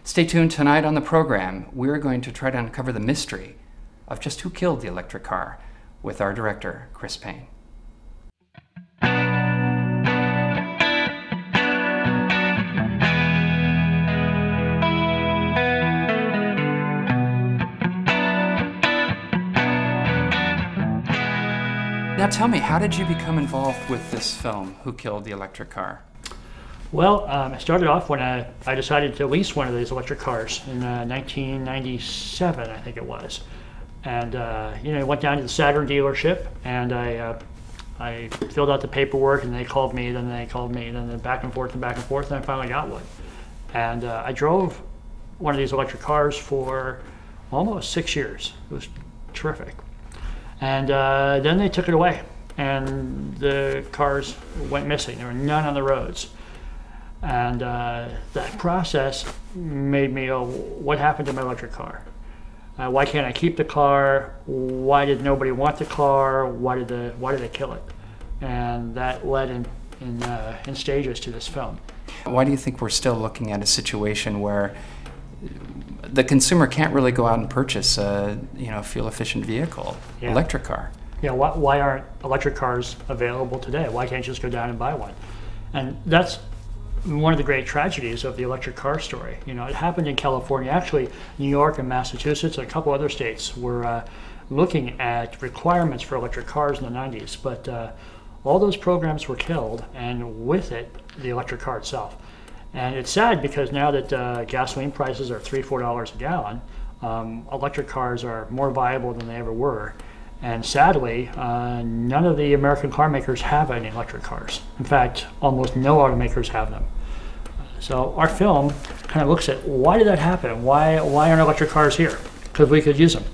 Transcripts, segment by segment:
Stay tuned tonight on the program. We're going to try to uncover the mystery of just who killed the electric car with our director, Chris Paine. Now tell me, how did you become involved with this film, Who Killed the Electric Car? Well, I started off when I decided to lease one of these electric cars in 1997, I think it was. And I went down to the Saturn dealership, and I filled out the paperwork, and they called me, then they called me, then back and forth, and I finally got one. And I drove one of these electric cars for almost 6 years. It was terrific. And then they took it away, and the cars went missing. There were none on the roads. And that process made me go, what happened to my electric car? Why can't I keep the car? Why did nobody want the car? Why did they kill it? And that led in stages to this film. Why do you think we're still looking at a situation where the consumer can't really go out and purchase a fuel-efficient vehicle, electric car? Yeah, why aren't electric cars available today? Why can't you just go down and buy one? And that's one of the great tragedies of the electric car story. It happened in California. Actually, New York and Massachusetts and a couple other states were looking at requirements for electric cars in the 90s, but all those programs were killed, and with it, the electric car itself. And it's sad because now that gasoline prices are $3, $4 a gallon, electric cars are more viable than they ever were. And sadly, none of the American car makers have any electric cars. In fact, almost no automakers have them. So our film kind of looks at, why did that happen? Why aren't electric cars here? Because we could use them.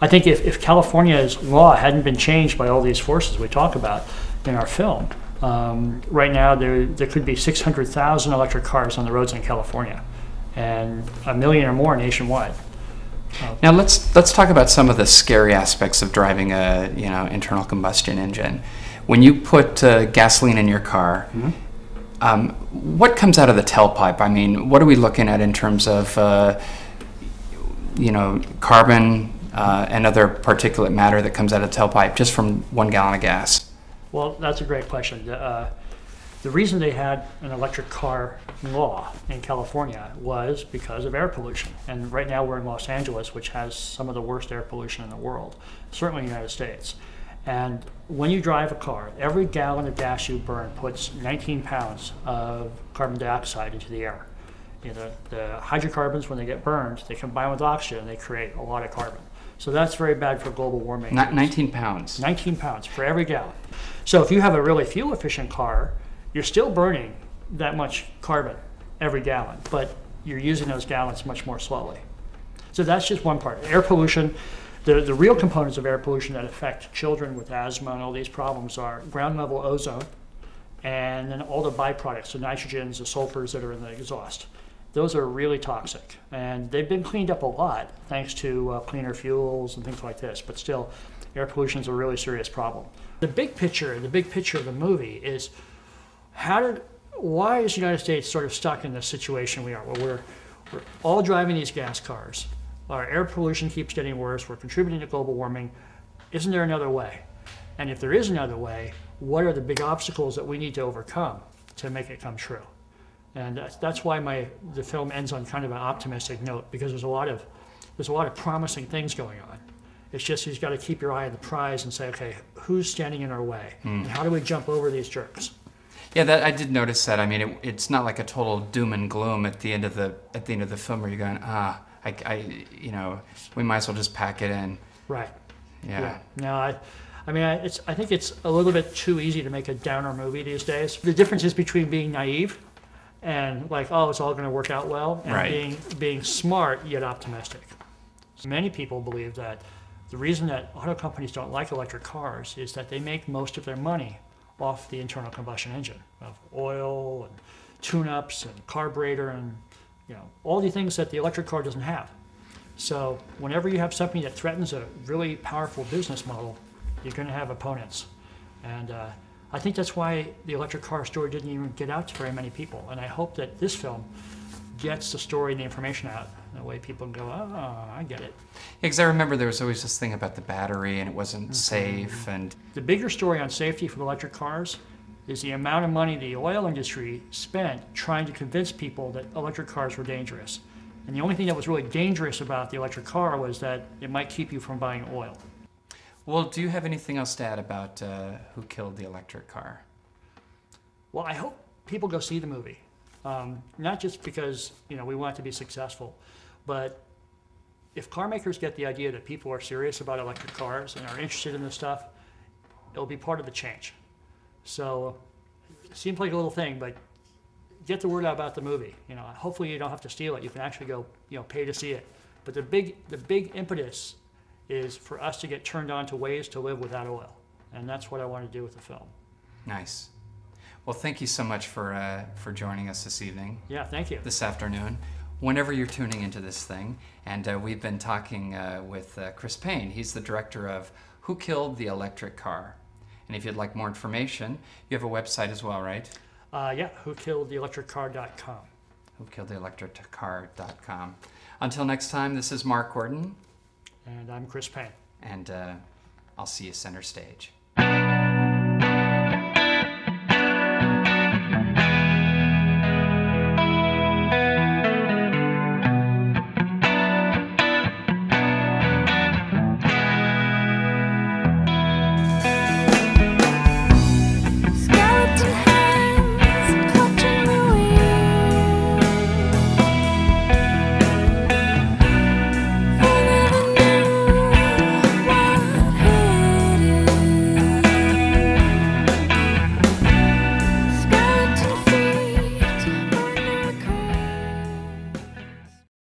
I think if California's law hadn't been changed by all these forces we talk about in our film, right now there could be 600,000 electric cars on the roads in California, and 1 million or more nationwide. Now let's talk about some of the scary aspects of driving a internal combustion engine. When you put gasoline in your car, what comes out of the tailpipe? I mean, what are we looking at in terms of carbon and other particulate matter that comes out of the tailpipe just from 1 gallon of gas? Well, that's a great question. The reason they had an electric car law in California was because of air pollution. And right now we're in Los Angeles, which has some of the worst air pollution in the world, certainly in the United States. And when you drive a car, every gallon of gas you burn puts 19 pounds of carbon dioxide into the air. The hydrocarbons, when they get burned, they combine with oxygen and they create a lot of carbon. So that's very bad for global warming. 19 pounds? 19 pounds for every gallon. So if you have a really fuel-efficient car, you're still burning that much carbon every gallon, but you're using those gallons much more slowly. So that's just one part. Air pollution, the real components of air pollution that affect children with asthma and all these problems are ground level ozone, and then all the byproducts, the nitrogens, the sulfurs that are in the exhaust. Those are really toxic, and they've been cleaned up a lot thanks to cleaner fuels and things like this, but still, air pollution is a really serious problem. The big picture of the movie is why is the United States sort of stuck in this situation we are, where we're all driving these gas cars, our air pollution keeps getting worse, we're contributing to global warming. Isn't there another way? And if there is another way, what are the big obstacles that we need to overcome to make it come true? And that's why the film ends on kind of an optimistic note, because there's a lot of promising things going on. It's just you've got to keep your eye on the prize and say, okay, who's standing in our way, and how do we jump over these jerks? Yeah, I did notice that. I mean, it's not like a total doom and gloom at the end of the film where you're going, we might as well just pack it in. Right. Yeah. No, I think it's a little bit too easy to make a downer movie these days. The difference is between being naive and like, oh, it's all going to work out well, and being smart yet optimistic. So many people believe that the reason that auto companies don't like electric cars is that they make most of their money off the internal combustion engine, of oil and tune-ups and carburetor and all the things that the electric car doesn't have. So whenever you have something that threatens a really powerful business model, you're going to have opponents. And I think that's why the electric car story didn't even get out to very many people. And I hope that this film gets the story and the information out. That way people can go, oh, I get it. Because I remember there was always this thing about the battery and it wasn't safe. And the bigger story on safety for electric cars is the amount of money the oil industry spent trying to convince people that electric cars were dangerous. And the only thing that was really dangerous about the electric car was that it might keep you from buying oil. Well, do you have anything else to add about Who Killed the Electric Car? Well, I hope people go see the movie. Not just because we want it to be successful, but if car makers get the idea that people are serious about electric cars and are interested in this stuff, it'll be part of the change. So it seems like a little thing, but get the word out about the movie. Hopefully you don't have to steal it. You can actually go, pay to see it. But the big impetus is for us to get turned on to ways to live without oil, and that's what I want to do with the film. Nice. Well, thank you so much for joining us this evening. Yeah, thank you. This afternoon, whenever you're tuning into this thing, and we've been talking with Chris Paine. He's the director of Who Killed the Electric Car. And if you'd like more information, you have a website as well, right? Yeah, whokilledtheelectriccar.com. Whokilledtheelectriccar.com. Until next time, this is Mark Gordon. And I'm Chris Paine. And I'll see you center stage.